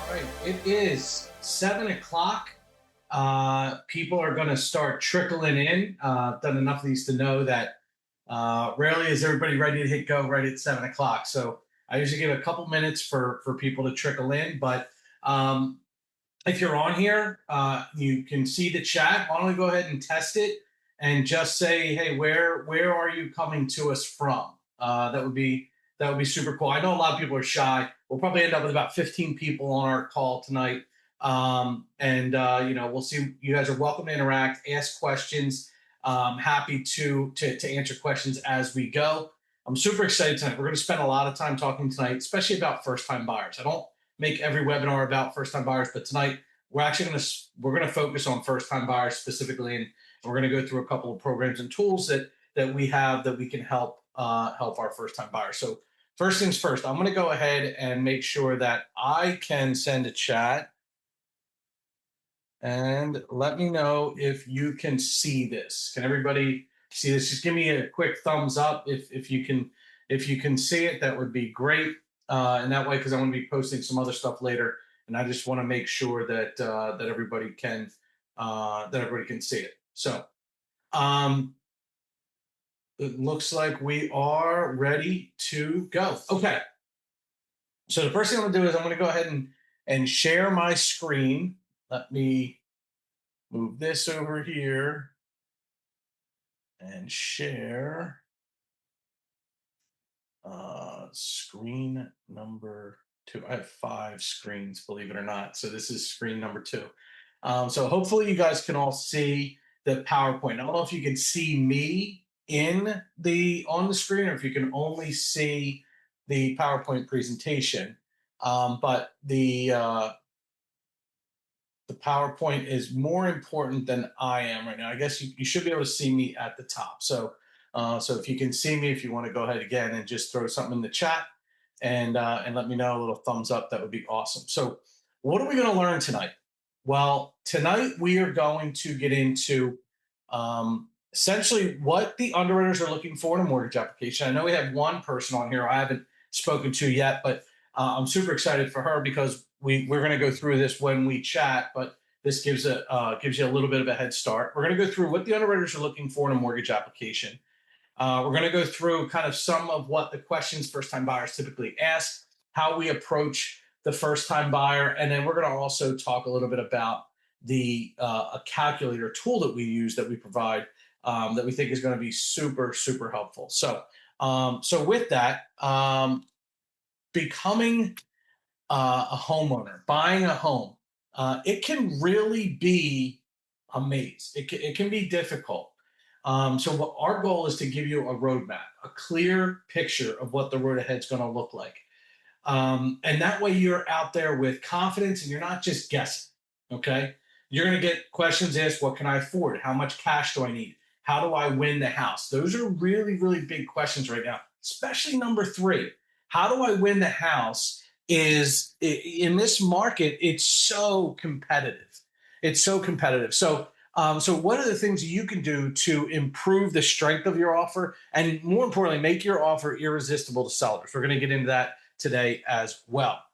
All right, it is 7 o'clock. People are going to start trickling in. I've done enough of these to know that rarely is everybody ready to hit go right at 7 o'clock. So I usually give a couple minutes for people to trickle in. But if you're on here, you can see the chat. Why don't we go ahead and test it and just say, hey, where are you coming to us from? That would be super cool. I know a lot of people are shy. We'll probably end up with about 15 people on our call tonight. We'll see. You guys are welcome to interact, ask questions. Happy to answer questions as we go. I'm super excited tonight. We're going to spend a lot of time talking tonight, especially about first-time buyers. I don't make every webinar about first-time buyers, but tonight we're going to focus on first-time buyers specifically, and we're going to go through a couple of programs and tools that we have that we can help our first-time buyers. So first things first, I'm going to go ahead and make sure that I can send a chat. And let me know if you can see this. Can everybody see this? Just give me a quick thumbs up if you can see it. That would be great. And that way, because I want to be posting some other stuff later, and I just want to make sure that everybody can see it. So it looks like we are ready to go. Okay. So the first thing I'm going to do is I'm going to go ahead and share my screen. Let me move this over here and share screen number 2. I have 5 screens, believe it or not. So this is screen number 2. So hopefully you guys can all see the PowerPoint. I don't know if you can see me on the screen or if you can only see the PowerPoint presentation. But the PowerPoint is more important than I am right now. I guess you should be able to see me at the top. So if you can see me, if you want to go ahead again and just throw something in the chat and let me know, a little thumbs up, that would be awesome. So what are we going to learn tonight? Well, tonight we are going to get into essentially what the underwriters are looking for in a mortgage application. I know we have one person on here I haven't spoken to yet, but I'm super excited for her because we're going to go through this when we chat, but this gives you a little bit of a head start. We're going to go through what the underwriters are looking for in a mortgage application. We're going to go through kind of some of what the questions first-time buyers typically ask, how we approach the first-time buyer, and then we're going to also talk a little bit about a calculator tool that we use, that we provide, that we think is going to be super, super helpful. So with that, becoming a homeowner, buying a home, it can really be a maze. It can be difficult. So what our goal is to give you a roadmap, a clear picture of what the road ahead is going to look like. And that way you're out there with confidence and you're not just guessing, okay? You're going to get questions asked, what can I afford? How much cash do I need? How do I win the house? Those are really, really big questions right now, especially number 3. How do I win the house? Is in this market, it's so competitive. It's so competitive. So what are the things you can do to improve the strength of your offer and, more importantly, make your offer irresistible to sellers? We're going to get into that today as well.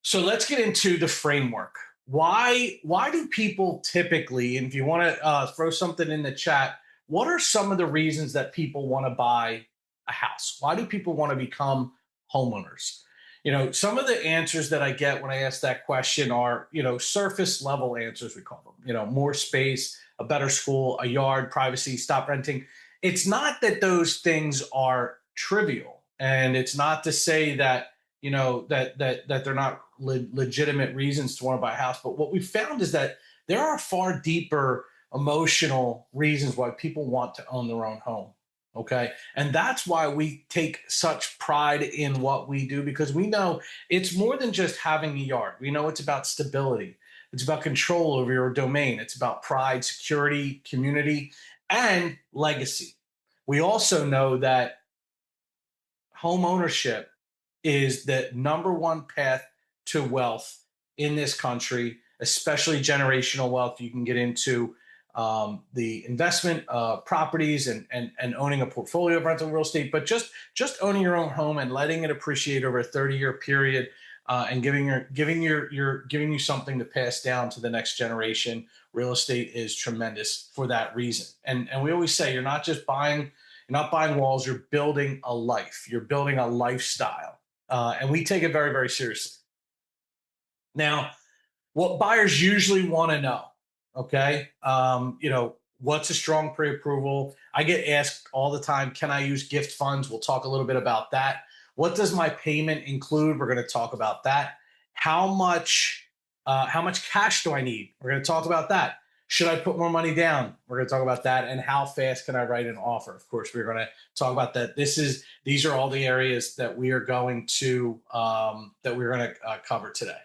So let's get into the framework. Why do people typically, and if you want to throw something in the chat, what are some of the reasons that people want to buy a house? Why do people want to become homeowners? Some of the answers that I get when I ask that question are, surface level answers, we call them, more space, a better school, a yard, privacy, stop renting. It's not that those things are trivial, and it's not to say that, that they're not legitimate reasons to want to buy a house. But what we found is that there are far deeper emotional reasons why people want to own their own home. Okay. And that's why we take such pride in what we do, because we know it's more than just having a yard. We know it's about stability. It's about control over your domain. It's about pride, security, community, and legacy. We also know that home ownership is the number one path to wealth in this country, especially generational wealth. You can get into the investment properties and owning a portfolio of rental real estate, but just owning your own home and letting it appreciate over a 30-year period, and giving you something to pass down to the next generation. Real estate is tremendous for that reason. And we always say you're not buying walls, you're building a life, you're building a lifestyle. And we take it very, very seriously. Now, what buyers usually want to know, okay, what's a strong pre-approval? I get asked all the time, can I use gift funds? We'll talk a little bit about that. What does my payment include? We're going to talk about that. How much cash do I need? We're going to talk about that. Should I put more money down? We're going to talk about that. And how fast can I write an offer? Of course, we're going to talk about that. These are all the areas that we are going to cover today.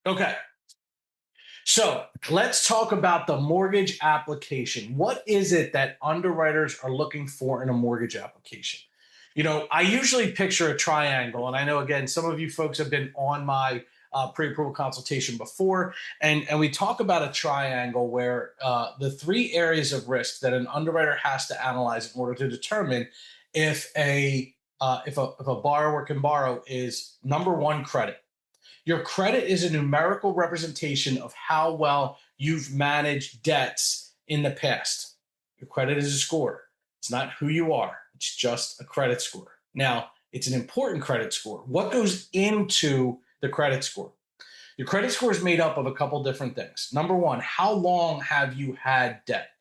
Okay. So let's talk about the mortgage application. What is it that underwriters are looking for in a mortgage application? I usually picture a triangle, and I know, again, some of you folks have been on my pre-approval consultation before, and we talk about a triangle where the three areas of risk that an underwriter has to analyze in order to determine if a borrower can borrow is, number one, credit. Your credit is a numerical representation of how well you've managed debts in the past. Your credit is a score. It's not who you are. It's just a credit score. Now, it's an important credit score. What goes into the credit score? Your credit score is made up of a couple different things. Number one, how long have you had debt?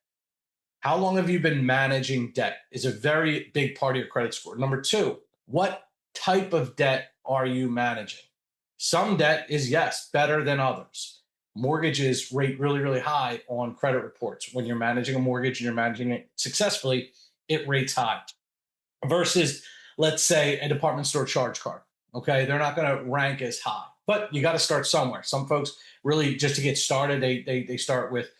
How long have you been managing debt is a very big part of your credit score. Number two, what type of debt are you managing? Some debt is, yes, better than others. Mortgages rate really, really high on credit reports. When you're managing a mortgage and you're managing it successfully, it rates high. Versus, let's say, a department store charge card. Okay, they're not going to rank as high, but you got to start somewhere. Some folks really, just to get started, they start with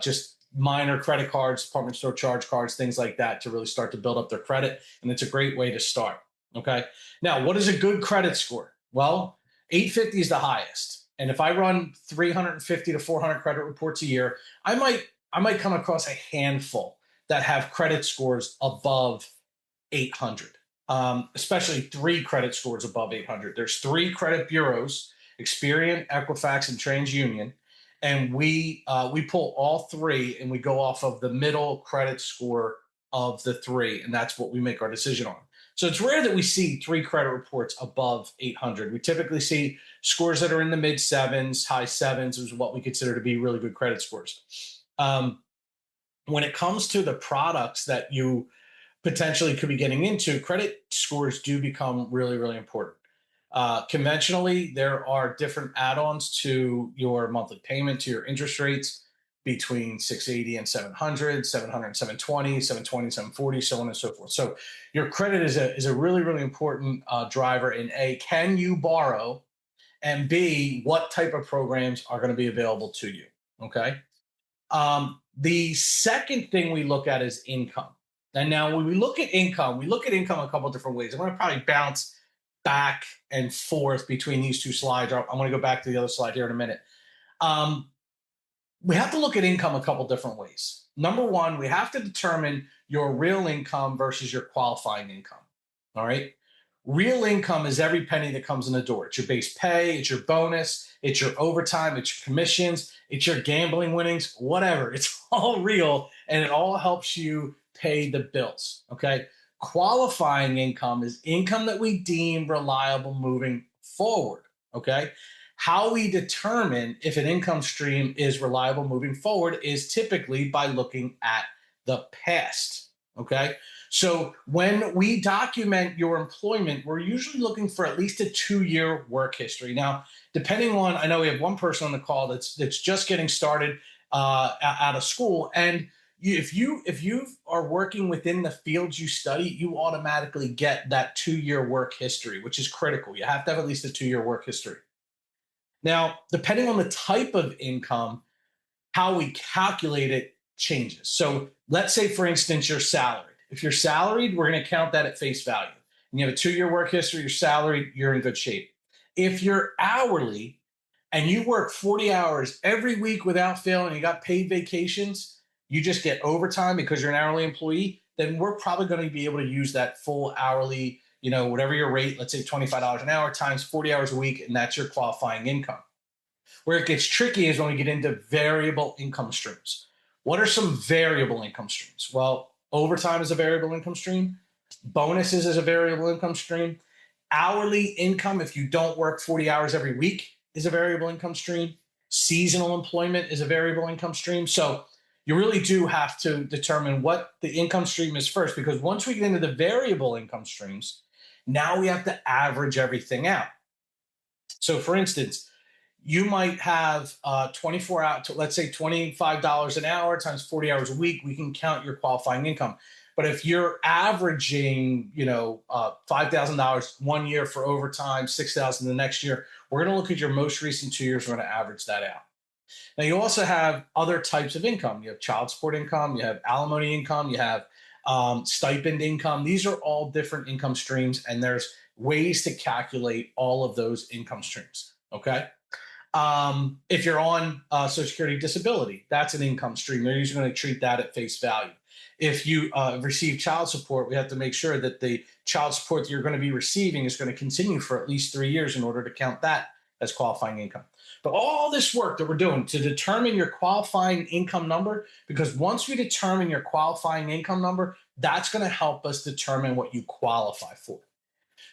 just minor credit cards, department store charge cards, things like that, to really start to build up their credit, and it's a great way to start. Okay, now what is a good credit score? Well, 850 is the highest. And if I run 350 to 400 credit reports a year, I might come across a handful that have credit scores above 800, especially three credit scores above 800. There's three credit bureaus, Experian, Equifax, and TransUnion. And we pull all three and we go off of the middle credit score of the three. And that's what we make our decision on. So it's rare that we see three credit reports above 800. We typically see scores that are in the mid sevens, high sevens, is what we consider to be really good credit scores. When it comes to the products that you potentially could be getting into, credit scores do become really, really important. Conventionally, there are different add-ons to your monthly payment, to your interest rates, between 680 and 700, 700 and 720, 720 and 740, so on and so forth. So your credit is a really, really important driver in A, can you borrow? And B, what type of programs are going to be available to you? Okay. The second thing we look at is income. And now when we look at income a couple of different ways. I'm going to probably bounce back and forth between these two slides. I'm going to go back to the other slide here in a minute. We have to look at income a couple different ways. Number one, we have to determine your real income versus your qualifying income. All right. Real income is every penny that comes in the door. It's your base pay, it's your bonus, it's your overtime, it's your commissions, it's your gambling winnings, whatever. It's all real, and it all helps you pay the bills. Okay. Qualifying income is income that we deem reliable moving forward. Okay. How we determine if an income stream is reliable moving forward is typically by looking at the past. Okay. So when we document your employment, we're usually looking for at least a 2-year work history. Now, depending on, I know we have one person on the call that's just getting started out of school, and if you are working within the fields you study, you automatically get that 2-year work history, which is critical. You have to have at least a 2-year work history. Now, depending on the type of income, how we calculate it changes. So let's say, for instance, you're salaried. If you're salaried, we're going to count that at face value. And you have a 2-year work history, you're salaried, you're in good shape. If you're hourly, and you work 40 hours every week without fail and you got paid vacations, you just get overtime because you're an hourly employee, then we're probably going to be able to use that full hourly, whatever your rate, let's say $25 an hour times 40 hours a week, and that's your qualifying income. Where it gets tricky is when we get into variable income streams. What are some variable income streams? Well, overtime is a variable income stream. Bonuses is a variable income stream. Hourly income, if you don't work 40 hours every week, is a variable income stream. Seasonal employment is a variable income stream. So you really do have to determine what the income stream is first, because once we get into the variable income streams, now we have to average everything out. So for instance, you might have 24 hours, let's say $25 an hour times 40 hours a week. We can count your qualifying income. But if you're averaging, $5,000 one year for overtime, $6,000 the next year, we're going to look at your most recent 2 years. We're going to average that out. Now, you also have other types of income. You have child support income, you have alimony income, you have stipend income. These are all different income streams, and there's ways to calculate all of those income streams. Okay. If you're on Social Security disability, that's an income stream. They're usually going to treat that at face value. If you receive child support, we have to make sure that the child support that you're going to be receiving is going to continue for at least 3 years in order to count that as qualifying income. But all this work that we're doing to determine your qualifying income number, because once we determine your qualifying income number, that's going to help us determine what you qualify for.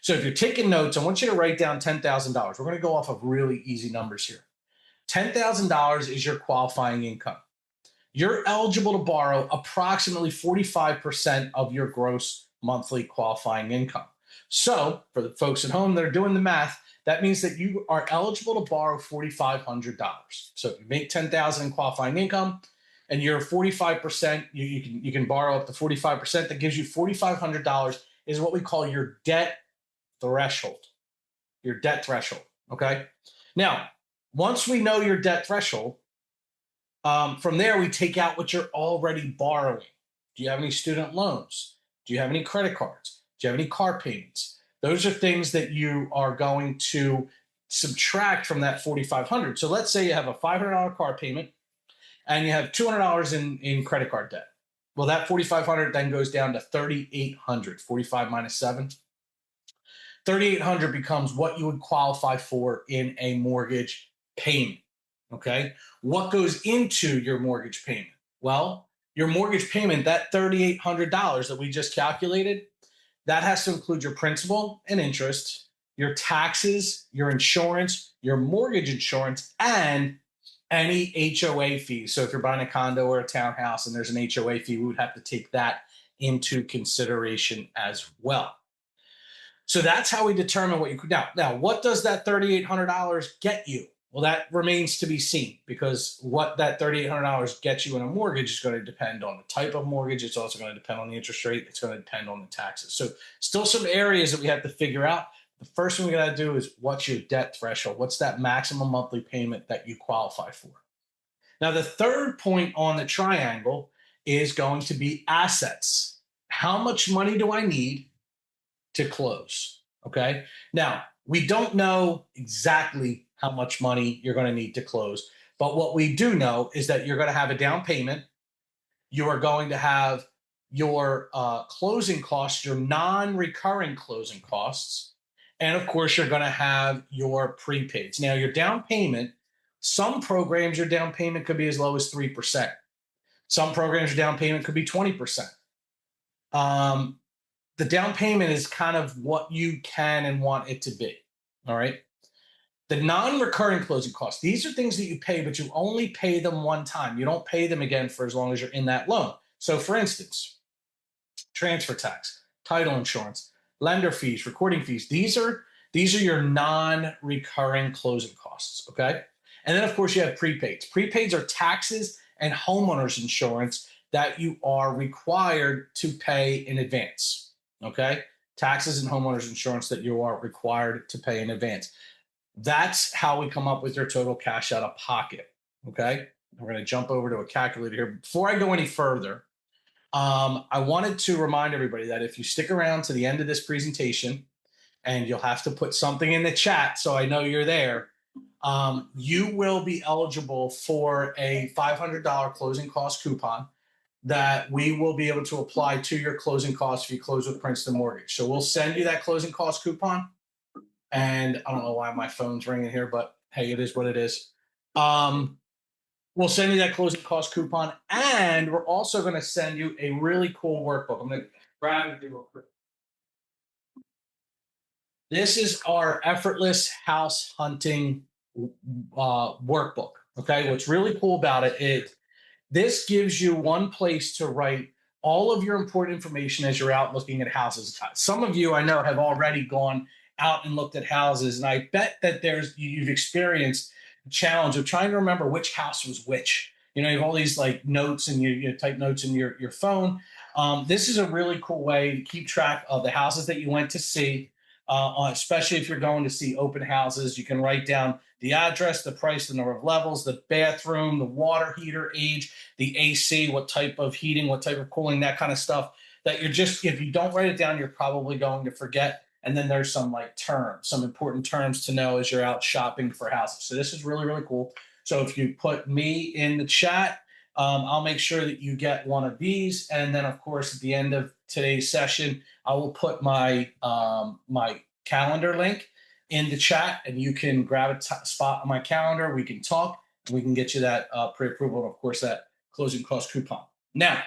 So if you're taking notes, I want you to write down $10,000. We're going to go off of really easy numbers here. $10,000 is your qualifying income. You're eligible to borrow approximately 45% of your gross monthly qualifying income. So for the folks at home that are doing the math, that means that you are eligible to borrow $4,500. So if you make $10,000 in qualifying income and you're 45%, you can borrow up to 45%. That gives you $4,500 is what we call your debt threshold. Your debt threshold. Okay. Now, once we know your debt threshold, from there we take out what you're already borrowing. Do you have any student loans? Do you have any credit cards? Do you have any car payments? Those are things that you are going to subtract from that $4,500. So let's say you have a $500 car payment and you have $200 in credit card debt. Well, that $4,500 then goes down to $3,800. 45 minus 7. $3,800 becomes what you would qualify for in a mortgage payment. Okay. What goes into your mortgage payment? Well, your mortgage payment, that $3,800 that we just calculated, that has to include your principal and interest, your taxes, your insurance, your mortgage insurance, and any HOA fees. So if you're buying a condo or a townhouse and there's an HOA fee, we would have to take that into consideration as well. So that's how we determine what you could. Now, what does that $3,800 get you? Well, that remains to be seen, because what that $3,800 gets you in a mortgage is going to depend on the type of mortgage. It's also going to depend on the interest rate. It's going to depend on the taxes. So still some areas that we have to figure out. The first thing we got to do is, what's your debt threshold? What's that maximum monthly payment that you qualify for? Now, the third point on the triangle is going to be assets. How much money do I need to close? Okay. Now, we don't know exactly how much money you're going to need to close, but what we do know is that you're going to have a down payment. You are going to have your closing costs, your non-recurring closing costs, and of course, you're going to have your prepaids. Now, your down payment, some programs, your down payment could be as low as 3%. Some programs, your down payment could be 20%. The down payment is kind of what you can and want it to be. All right. The non-recurring closing costs, these are things that you pay, but you only pay them one time. You don't pay them again for as long as you're in that loan. So for instance, transfer tax, title insurance, lender fees, recording fees, these are your non-recurring closing costs. Okay. And then of course you have prepaids. Prepaids are taxes and homeowners insurance that you are required to pay in advance. Okay. Taxes and homeowners insurance that you are required to pay in advance. That's how we come up with your total cash out of pocket. Okay. We're going to jump over to a calculator here. Before I go any further, I wanted to remind everybody that if you stick around to the end of this presentation, and you'll have to put something in the chat so I know you're there, you will be eligible for a $500 closing cost coupon that we will be able to apply to your closing costs if you close with Princeton Mortgage. So we'll send you that closing cost coupon. And I don't know why my phone's ringing here, but hey, it is what it is. Um, we'll send you that closing cost coupon, and we're also going to send you a really cool workbook. I'm going to grab it real quick. This is our effortless house hunting workbook. Okay, what's really cool about it is this gives you one place to write all of your important information as you're out looking at houses. Some of you I know have already gone out and looked at houses, and I bet that you've experienced the challenge of trying to remember which house was which. You know, you have all these like notes, and you type notes in your phone. This is a really cool way to keep track of the houses that you went to see, especially if you're going to see open houses. You can write down the address, the price, the number of levels, the bathroom, the water heater age, the AC, what type of heating, what type of cooling, that kind of stuff. That you're just, if you don't write it down, you're probably going to forget. And then there's some like terms, some important terms to know as you're out shopping for houses. So this is really, really cool. So if you put me in the chat, I'll make sure that you get one of these. And then, of course, at the end of today's session, I will put my calendar link in the chat, and you can grab a spot on my calendar. We can talk, and we can get you that pre-approval, and of course, that closing cost coupon. Now,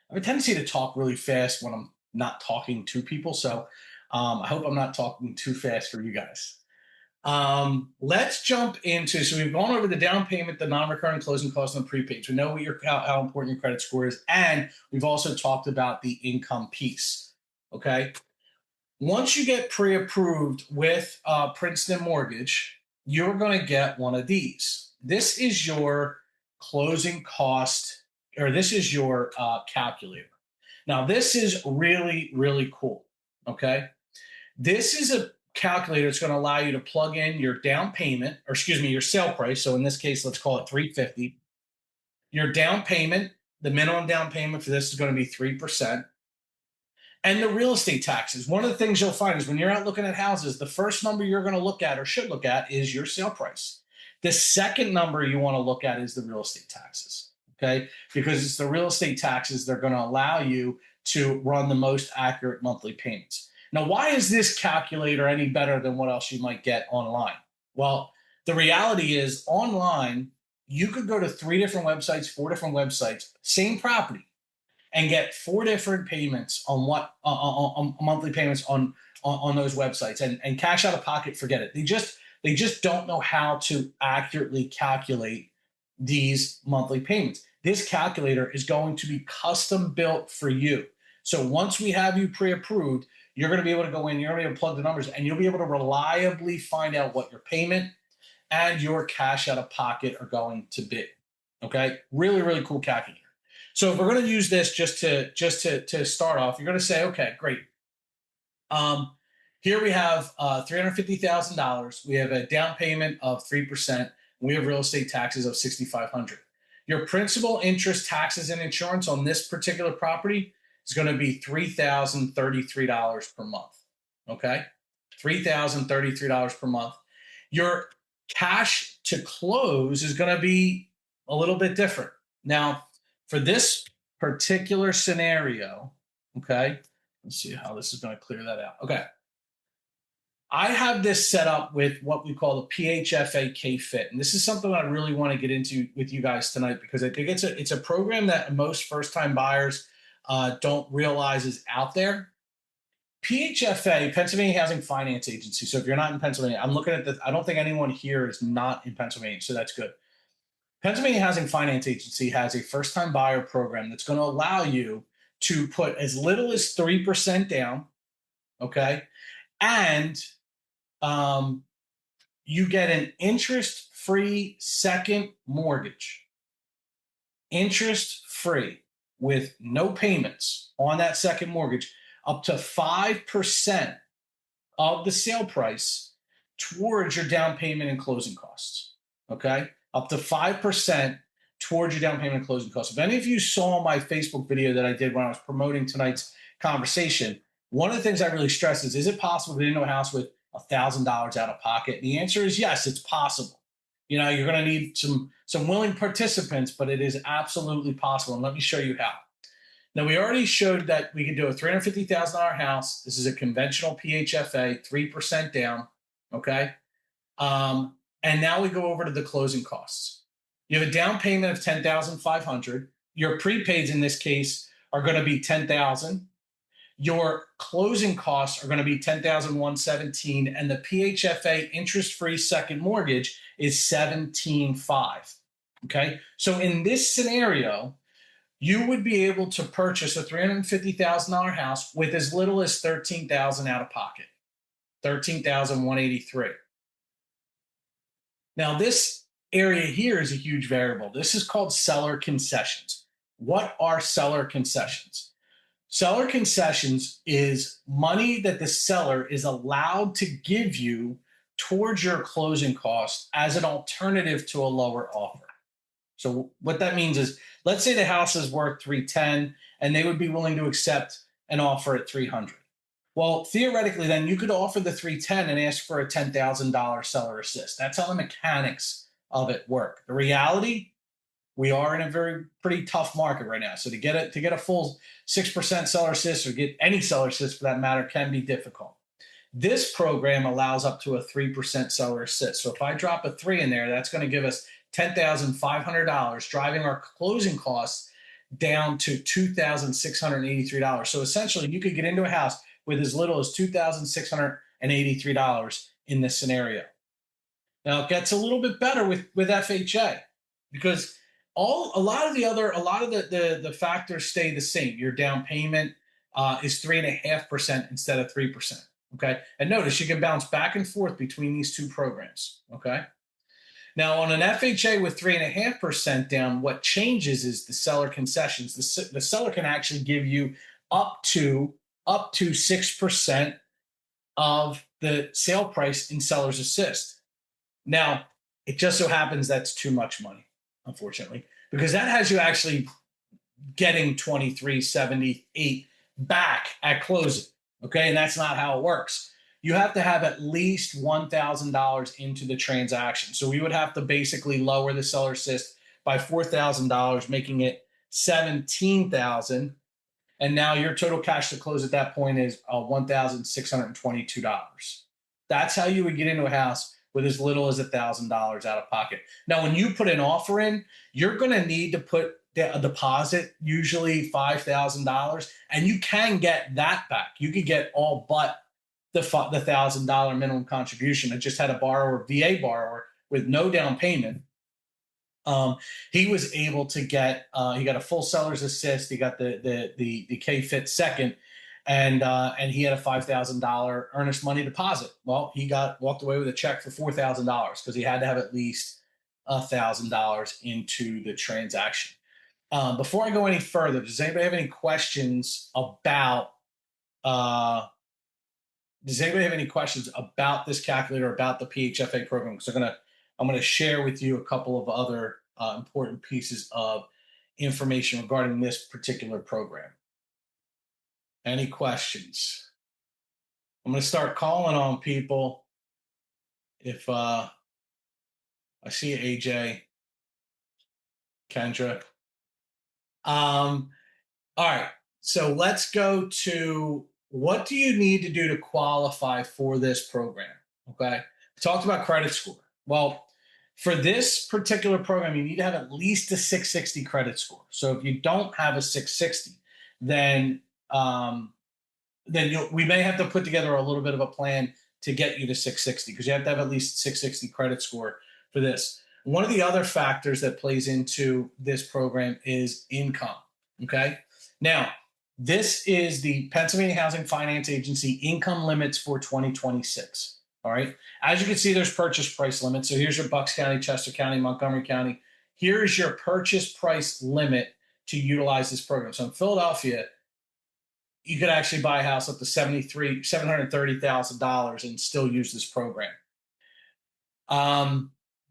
I have a tendency to talk really fast when I'm not talking to people, so I hope I'm not talking too fast for you guys. Let's jump into, so we've gone over the down payment, the non-recurring closing costs, and the prepaid. We know how important your credit score is, and we've also talked about the income piece. Okay. Once you get pre-approved with Princeton Mortgage, you're going to get one of these. This is your closing cost, or this is your calculator. Now, this is really, really cool. Okay. This is a calculator that's going to allow you to plug in your down payment, or excuse me, your sale price. So in this case, let's call it $350. Your down payment, the minimum down payment for this is going to be 3%. And the real estate taxes. One of the things you'll find is when you're out looking at houses, the first number you're going to look at or should look at is your sale price. The second number you want to look at is the real estate taxes. Okay. Because it's the real estate taxes that are going to allow you to run the most accurate monthly payments. Now, why is this calculator any better than what else you might get online? Well, the reality is online, you could go to 3 different websites, 4 different websites, same property, and get 4 different payments on monthly payments on those websites, and cash out of pocket, forget it. They just don't know how to accurately calculate these monthly payments. This calculator is going to be custom built for you. So once we have you pre-approved, you're going to be able to go in, you're going to be able to plug the numbers, and you'll be able to reliably find out what your payment and your cash out of pocket are going to be. Okay, really, really cool calculator. So if we're going to use this just to start off, you're going to say, okay, great. Here we have $350,000. We have a down payment of 3%. We have real estate taxes of $6,500. Your principal, interest, taxes, and insurance on this particular property is going to be $3,033 per month. Okay, $3,033 per month. Your cash to close is going to be a little bit different. Now, for this particular scenario, okay, let's see how this is going to clear that out. Okay. I have this set up with what we call the PHFA K-Fit. And this is something I really want to get into with you guys tonight, because I think it's a program that most first-time buyers don't realize is out there. PHFA, Pennsylvania Housing Finance Agency. So if you're not in Pennsylvania, I'm looking at I don't think anyone here is not in Pennsylvania, so that's good. Pennsylvania Housing Finance Agency has a first-time buyer program that's going to allow you to put as little as 3% down, okay? And you get an interest-free second mortgage. Interest-free with no payments on that second mortgage, up to 5% of the sale price towards your down payment and closing costs, okay? Up to 5% towards your down payment and closing costs. If any of you saw my Facebook video that I did when I was promoting tonight's conversation, one of the things I really stress is it possible to get into a house with $1,000 out of pocket? And the answer is yes, it's possible. You're going to need some willing participants, but it is absolutely possible. And let me show you how. Now, we already showed that we can do a $350,000 house. This is a conventional PHFA, 3% down. Okay. And now we go over to the closing costs. You have a down payment of $10,500. Your prepaids in this case are going to be $10,000. Your closing costs are going to be $10,117, and the PHFA interest-free second mortgage is $17,500. Okay. So in this scenario, you would be able to purchase a $350,000 house with as little as $13,000 out of pocket, $13,183. Now, this area here is a huge variable. This is called seller concessions. What are seller concessions? Seller concessions is money that the seller is allowed to give you towards your closing cost as an alternative to a lower offer. So what that means is, let's say the house is worth 310 and they would be willing to accept an offer at 300. Well, theoretically, then you could offer the 310 and ask for a $10,000 seller assist. That's how the mechanics of it work. The reality, we are in a pretty tough market right now. So to get a full 6% seller assist, or get any seller assist for that matter, can be difficult. This program allows up to a 3% seller assist. So if I drop a 3 in there, that's going to give us $10,500, driving our closing costs down to $2,683. So essentially, you could get into a house with as little as $2,683 in this scenario. Now, it gets a little bit better with FHA, because a lot of the factors stay the same. Your down payment is 3.5% instead of 3%. Okay, and notice you can bounce back and forth between these two programs. Okay. Now, on an FHA with 3.5% down, what changes is the seller concessions. The seller can actually give you up to 6% of the sale price in seller's assist. Now, it just so happens that's too much money, unfortunately, because that has you actually getting $2,378 back at closing. Okay, and that's not how it works. You have to have at least $1,000 into the transaction. So we would have to basically lower the seller assist by $4,000, making it $17,000. And now your total cash to close at that point is $1,622. That's how you would get into a house with as little as $1,000 out of pocket. Now, when you put an offer in, you're going to need to put a deposit, usually $5,000, and you can get that back. You could get all but the $1,000 minimum contribution. I just had a VA borrower with no down payment. He was able to get he got a full seller's assist. He got the K-Fit second, and he had a $5,000 earnest money deposit. Well, he walked away with a check for $4,000 because he had to have at least $1,000 into the transaction. Before I go any further, does anybody have any questions about this calculator, about the PHFA program? Because I'm gonna share with you a couple of other important pieces of information regarding this particular program. Any questions? I'm gonna start calling on people. If I see AJ, Kendra. All right. So let's go to, what do you need to do to qualify for this program? Okay. We talked about credit score. Well, for this particular program, you need to have at least a 660 credit score. So if you don't have a 660, then we may have to put together a little bit of a plan to get you to 660, because you have to have at least 660 credit score for this. One of the other factors that plays into this program is income. Okay. Now, this is the Pennsylvania Housing Finance Agency income limits for 2026. All right. As you can see, there's purchase price limits. So here's your Bucks County, Chester County, Montgomery County. Here's your purchase price limit to utilize this program. So in Philadelphia, you could actually buy a house up to $730,000 and still use this program.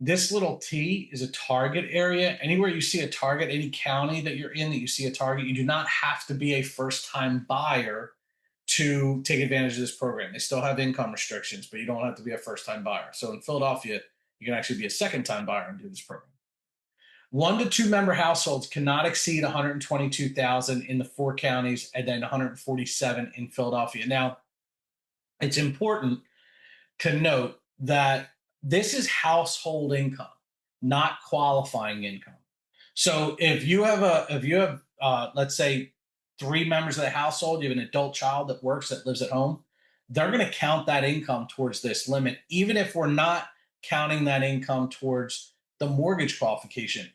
This little T is a target area. Anywhere you see a target, any county that you're in that you see a target, you do not have to be a first-time buyer to take advantage of this program. They still have income restrictions, but you don't have to be a first time buyer. So in Philadelphia, you can actually be a second time buyer and do this program. 1 to 2 member households cannot exceed 122,000 in the 4 counties, and then 147 in Philadelphia. Now, it's important to note that this is household income, not qualifying income. So if you have let's say 3 members of the household, you have an adult child that works that lives at home, they're going to count that income towards this limit, even if we're not counting that income towards the mortgage qualification.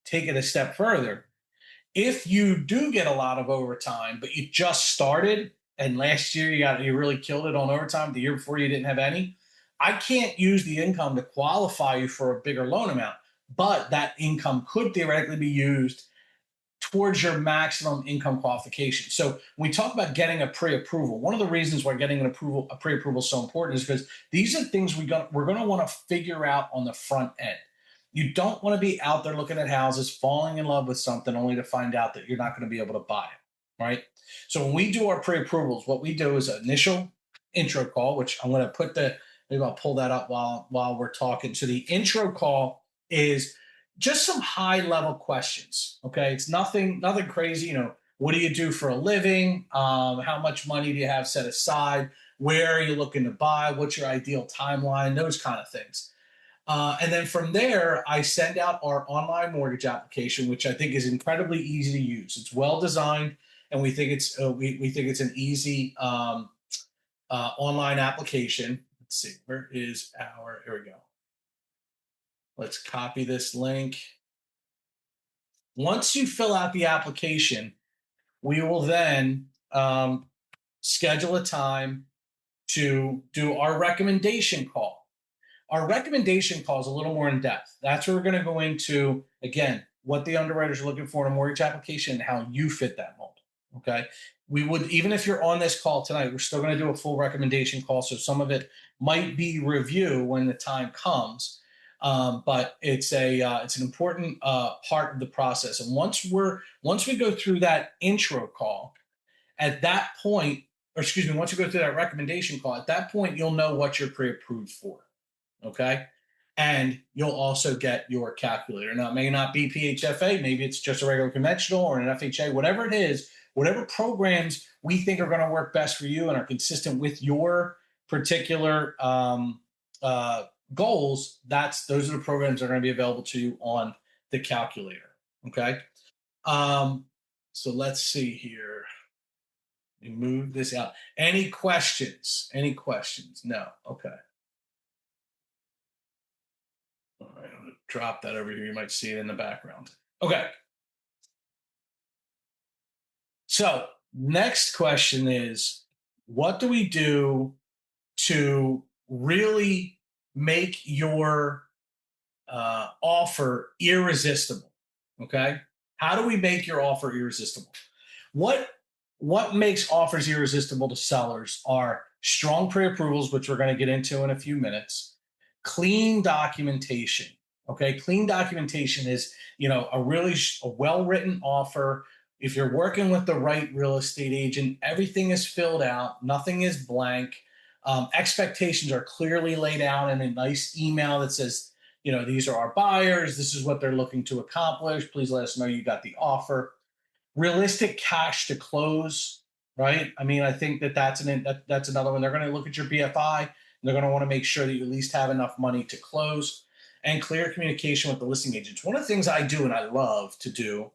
Take it a step further. If you do get a lot of overtime, but you just started and last year you really killed it on overtime, the year before you didn't have any, I can't use the income to qualify you for a bigger loan amount, but that income could theoretically be used towards your maximum income qualification. So when we talk about getting a pre-approval, one of the reasons why getting a pre-approval is so important is because these are things we're going to want to figure out on the front end. You don't want to be out there looking at houses, falling in love with something only to find out that you're not going to be able to buy it, right? So when we do our pre-approvals, what we do is an initial intro call, which I'm going to maybe I'll pull that up while we're talking. So the intro call is just some high level questions. Okay. It's nothing crazy. What do you do for a living? How much money do you have set aside? Where are you looking to buy? What's your ideal timeline? Those kind of things. And then from there, I send out our online mortgage application, which I think is incredibly easy to use. It's well designed, and we think it's an easy online application. Let's see, here we go. Let's copy this link. Once you fill out the application, we will then schedule a time to do our recommendation call. Our recommendation call is a little more in depth. That's where we're going to go into, again, what the underwriters are looking for in a mortgage application and how you fit that mold. Okay. We would, even if you're on this call tonight, we're still going to do a full recommendation call. So some of it might be review when the time comes. But it's an important part of the process. And once we go through that intro call, at that point, once you go through that recommendation call, at that point, you'll know what you're pre-approved for. Okay. And you'll also get your calculator. Now, it may not be PHFA, maybe it's just a regular conventional or an FHA, whatever it is, whatever programs we think are going to work best for you and are consistent with your particular goals, those are the programs that are going to be available to you on the calculator. Okay. So let's see here. Let me move this out. Any questions? No. Okay. All right, I'm going to drop that over here. You might see it in the background. Okay. So next question is, what do we do to really make your offer irresistible? Okay. How do we make your offer irresistible? What makes offers irresistible to sellers are strong pre-approvals, which we're going to get into in a few minutes, clean documentation. Okay. Clean documentation is, a well-written offer. If you're working with the right real estate agent, everything is filled out. Nothing is blank. Expectations are clearly laid out in a nice email that says, these are our buyers. This is what they're looking to accomplish. Please let us know you got the offer. Realistic cash to close, right? I mean, I think that's another one. They're going to look at your BFI and they're going to want to make sure that you at least have enough money to close, and clear communication with the listing agents. One of the things I do and I love to do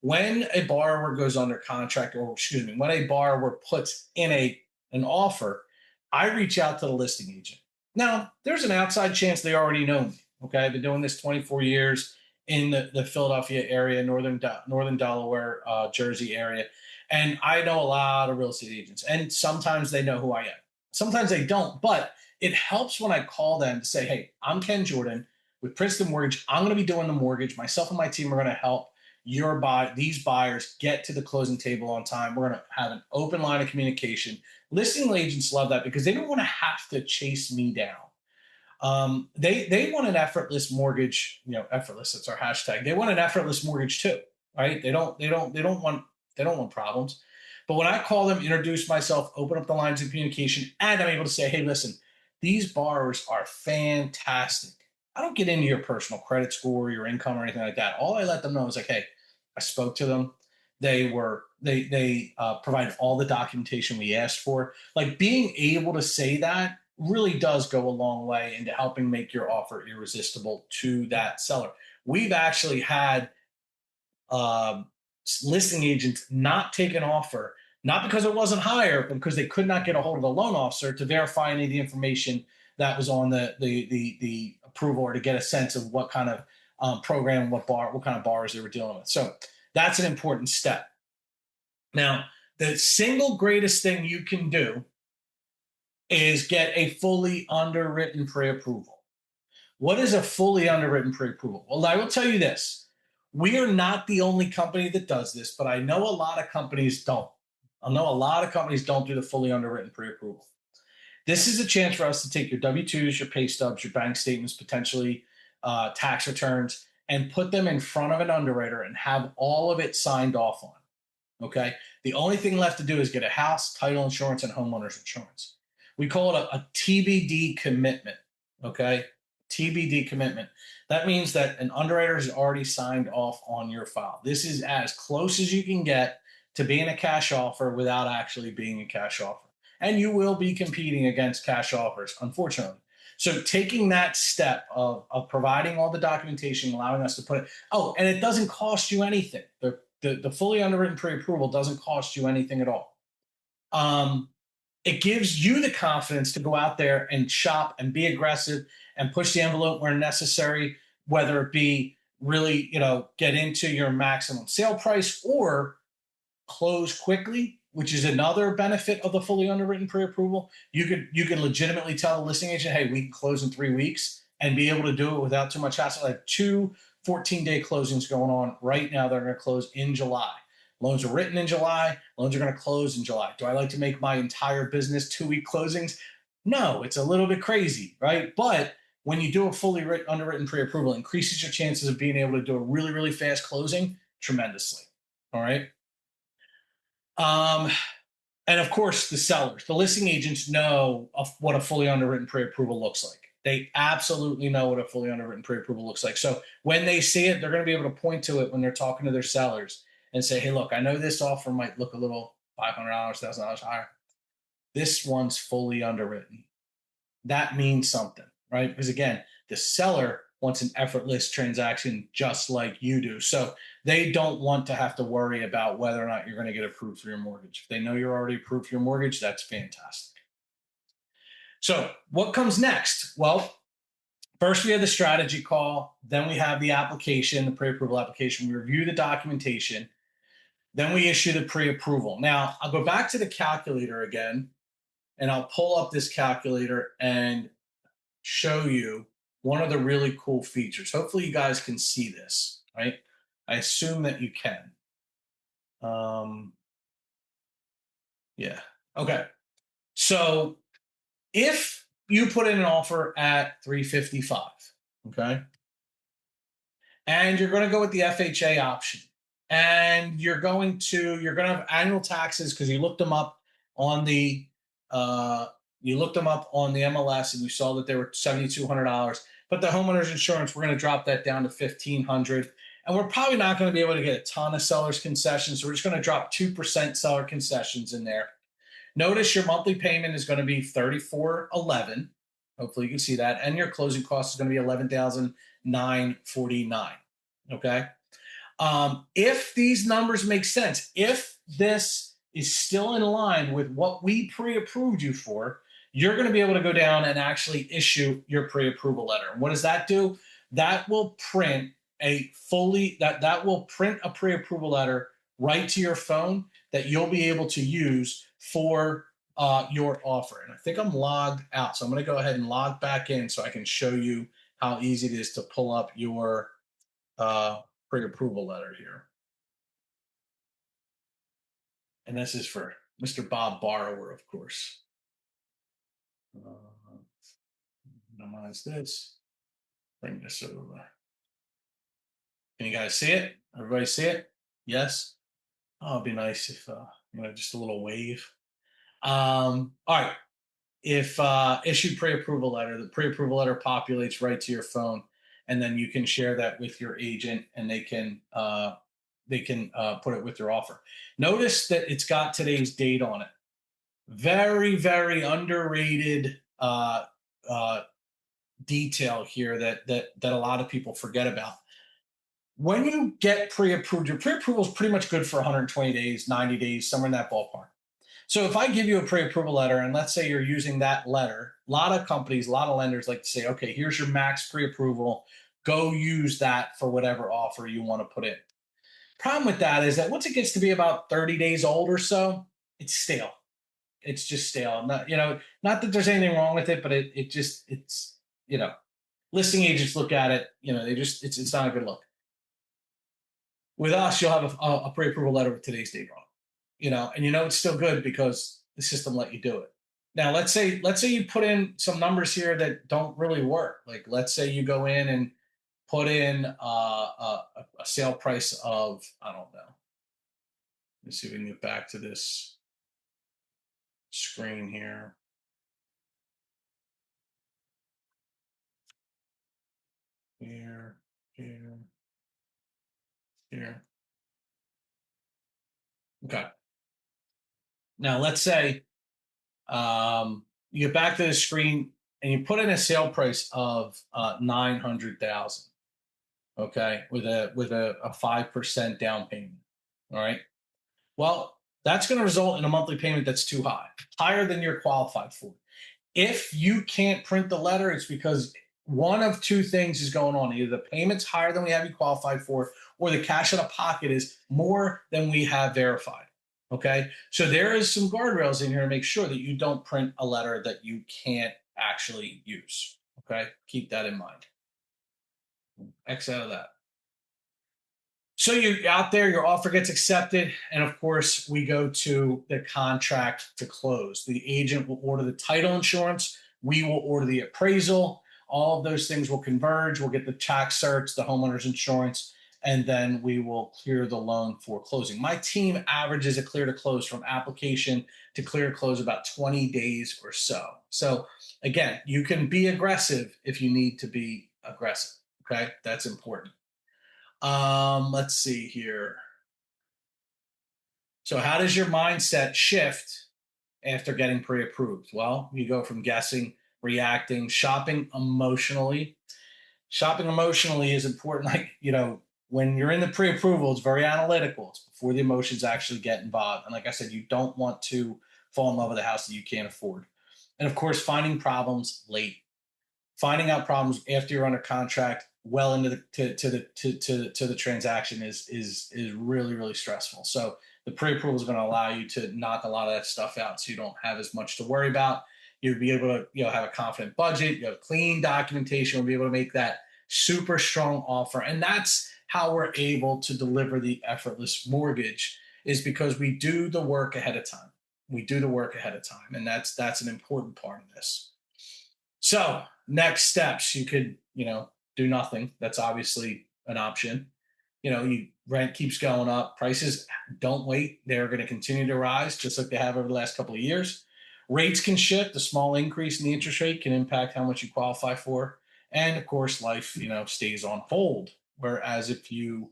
when a borrower goes under contract, or when a borrower puts in an offer, I reach out to the listing agent. Now, there's an outside chance they already know me. Okay, I've been doing this 24 years in the Philadelphia area, northern Delaware, Jersey area, and I know a lot of real estate agents. And sometimes they know who I am. Sometimes they don't, but it helps when I call them to say, "Hey, I'm Ken Jordan with Princeton Mortgage. I'm going to be doing the mortgage. Myself and my team are going to help these buyers get to the closing table on time. We're going to have an open line of communication." Listing agents love that because they don't want to have to chase me down. They want an effortless mortgage. Effortless. That's our hashtag. They want an effortless mortgage too, right? They don't want problems. But when I call them, introduce myself, open up the lines of communication, and I'm able to say, hey, listen, these borrowers are fantastic. I don't get into your personal credit score, your income, or anything like that. All I let them know is like, hey, I spoke to them. They provided all the documentation we asked for. Like being able to say that really does go a long way into helping make your offer irresistible to that seller. We've actually had um, listing agents not take an offer, not because it wasn't higher, but because they could not get a hold of the loan officer to verify any of the information that was on the approval, or to get a sense of what kind of program, what kind of borrowers they were dealing with. So that's an important step. Now, the single greatest thing you can do is get a fully underwritten pre-approval. What is a fully underwritten pre-approval? Well, I will tell you this. We are not the only company that does this, but I know a lot of companies don't. I know a lot of companies don't do the fully underwritten pre-approval. This is a chance for us to take your W-2s, your pay stubs, your bank statements, potentially tax returns, and put them in front of an underwriter and have all of it signed off on. Okay. The only thing left to do is get a house, title insurance, and homeowners insurance. We call it a TBD commitment. Okay. TBD commitment. That means that an underwriter has already signed off on your file. This is as close as you can get to being a cash offer without actually being a cash offer. And you will be competing against cash offers, unfortunately. So taking that step of providing all the documentation, allowing us to put it, oh, and it doesn't cost you anything. The fully underwritten pre-approval doesn't cost you anything at all. It gives you the confidence to go out there and shop and be aggressive and push the envelope where necessary, whether it be really, get into your maximum sale price or close quickly, which is another benefit of the fully underwritten pre-approval. You could legitimately tell the listing agent, hey, we can close in 3 weeks, and be able to do it without too much hassle. Like 2 14-day closings going on right now. They're going to close in July. Loans are written in July. Loans are going to close in July. Do I like to make my entire business 2-week closings? No, it's a little bit crazy, right? But when you do a fully underwritten pre-approval, it increases your chances of being able to do a really, really fast closing tremendously. All right. Um, and of course, the sellers, the listing agents know what a fully underwritten pre-approval looks like. They absolutely know what a fully underwritten pre-approval looks like. So when they see it, they're going to be able to point to it when they're talking to their sellers and say, hey, look, I know this offer might look a little $500, $1,000 higher. This one's fully underwritten. That means something, right? Because again, the seller wants an effortless transaction just like you do. So they don't want to have to worry about whether or not you're going to get approved for your mortgage. If they know you're already approved for your mortgage, that's fantastic. So what comes next? Well, first we have the strategy call, then we have the application, the pre-approval application. We review the documentation, then we issue the pre-approval. Now, I'll go back to the calculator again, and I'll pull up this calculator and show you one of the really cool features. Hopefully you guys can see this, right? I assume that you can. Yeah. Okay. So if you put in an offer at 355, okay, and you're going to go with the FHA option, and you're going to have annual taxes because you looked them up on the MLS, and you saw that they were $7,200. But the homeowners insurance, we're going to drop that down to $1,500, and we're probably not going to be able to get a ton of sellers concessions. So we're just going to drop 2% seller concessions in there. Notice your monthly payment is going to be $34.11. Hopefully you can see that, and your closing cost is going to be $11,949. Okay. If these numbers make sense, if this is still in line with what we pre-approved you for, you're going to be able to go down and actually issue your pre-approval letter. And what does that do? That will print a pre-approval letter right to your phone that you'll be able to use for your offer. And I think I'm logged out, so I'm going to go ahead and log back in so I can show you how easy it is to pull up your pre-approval letter here. And this is for Mr. Bob Borrower, of course. Minimize this. Bring this over. Can you guys see it? Everybody see it? Yes? Oh, it'd be nice if Just a little wave. All right. If issued pre-approval letter, the pre-approval letter populates right to your phone, and then you can share that with your agent, and they can put it with your offer. Notice that it's got today's date on it. Very, very underrated uh, detail here that a lot of people forget about. When you get pre-approved, your pre-approval is pretty much good for 120 days, 90 days, somewhere in that ballpark. So if I give you a pre-approval letter, and let's say you're using that letter, a lot of companies, a lot of lenders like to say, okay, here's your max pre-approval. Go use that for whatever offer you want to put in. Problem with that is that once it gets to be about 30 days old or so, it's stale. It's just stale. Not that there's anything wrong with it, but it's you know, listing agents look at it, they just it's not a good look. With us, you'll have a pre-approval letter with today's date on, and it's still good because the system let you do it. Now, let's say you put in some numbers here that don't really work. Like, let's say you go in and put in a sale price of, I don't know. Let's see if we can get back to this screen here. Here, here, here. Okay. Now, let's say you get back to the screen and you put in a sale price of 900,000. Okay, with a 5% down payment. All right. Well, that's going to result in a monthly payment that's too high, higher than you're qualified for. If you can't print the letter, it's because one of two things is going on. Either the payment's higher than we have you qualified for, or the cash out of pocket is more than we have verified. Okay. So there is some guardrails in here to make sure that you don't print a letter that you can't actually use. Okay. Keep that in mind. X out of that. So you out there, your offer gets accepted, and of course, we go to the contract to close. The agent will order the title insurance. We will order the appraisal. All of those things will converge. We'll get the tax certs, the homeowner's insurance, and then we will clear the loan for closing. My team averages a clear to close from application to clear to close about 20 days or so. So again, you can be aggressive if you need to be aggressive. Okay, that's important. Let's see here. So, how does your mindset shift after getting pre approved? Well, you go from guessing, reacting, shopping emotionally. Shopping emotionally is important. Like, when you're in the pre approval, it's very analytical. It's before the emotions actually get involved. And like I said, you don't want to fall in love with a house that you can't afford. And of course, finding problems late, finding out problems after you're under contract well into the transaction is really, really stressful. So the pre-approval is going to allow you to knock a lot of that stuff out, so you don't have as much to worry about. You'll be able to have a confident budget. You have clean documentation. We'll be able to make that super strong offer, and that's how we're able to deliver the effortless mortgage, is because we do the work ahead of time. We do the work ahead of time, and that's an important part of this. So next steps, you could, do nothing. That's obviously an option. Rent keeps going up. Prices don't wait. They're going to continue to rise just like they have over the last couple of years. Rates can shift. A small increase in the interest rate can impact how much you qualify for. And of course, life, stays on hold. Whereas if you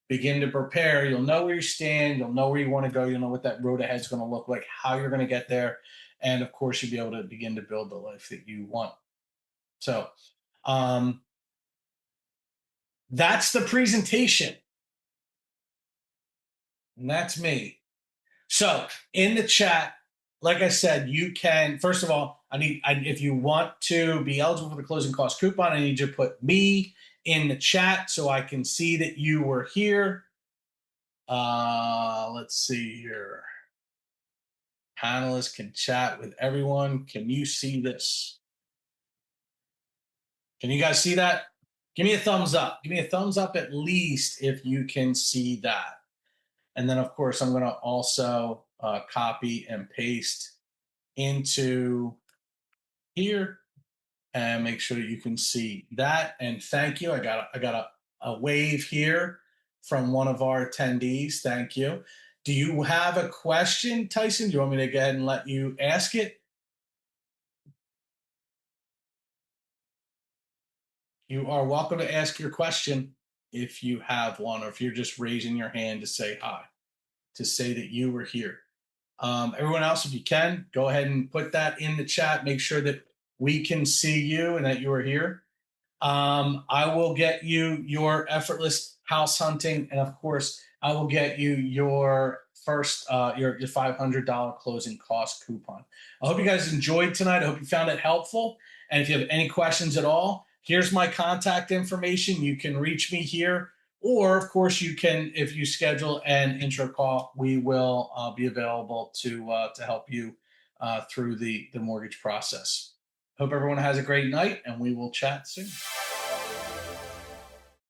begin to prepare, you'll know where you stand, you'll know where you want to go, you'll know what that road ahead is going to look like, how you're going to get there. And of course, you'll be able to begin to build the life that you want. So um, that's the presentation. And that's me. So in the chat, like I said, you can, first of all, if you want to be eligible for the closing cost coupon, I need you to put me in the chat so I can see that you were here. Let's see here. Panelists can chat with everyone. Can you see this? Can you guys see that? Give me a thumbs up. Give me a thumbs up at least if you can see that. And then, of course, I'm going to also copy and paste into here and make sure you can see that. And thank you. I got a wave here from one of our attendees. Thank you. Do you have a question, Tyson? Do you want me to go ahead and let you ask it? You are welcome to ask your question if you have one, or if you're just raising your hand to say hi, to say that you were here. Everyone else, if you can, go ahead and put that in the chat. Make sure that we can see you and that you are here. I will get you your effortless house hunting, and of course, I will get you your first your $500 closing cost coupon. I hope you guys enjoyed tonight. I hope you found it helpful. And if you have any questions at all, here's my contact information. You can reach me here, or of course, you can, if you schedule an intro call, we will be available to help you through the mortgage process. Hope everyone has a great night, and we will chat soon.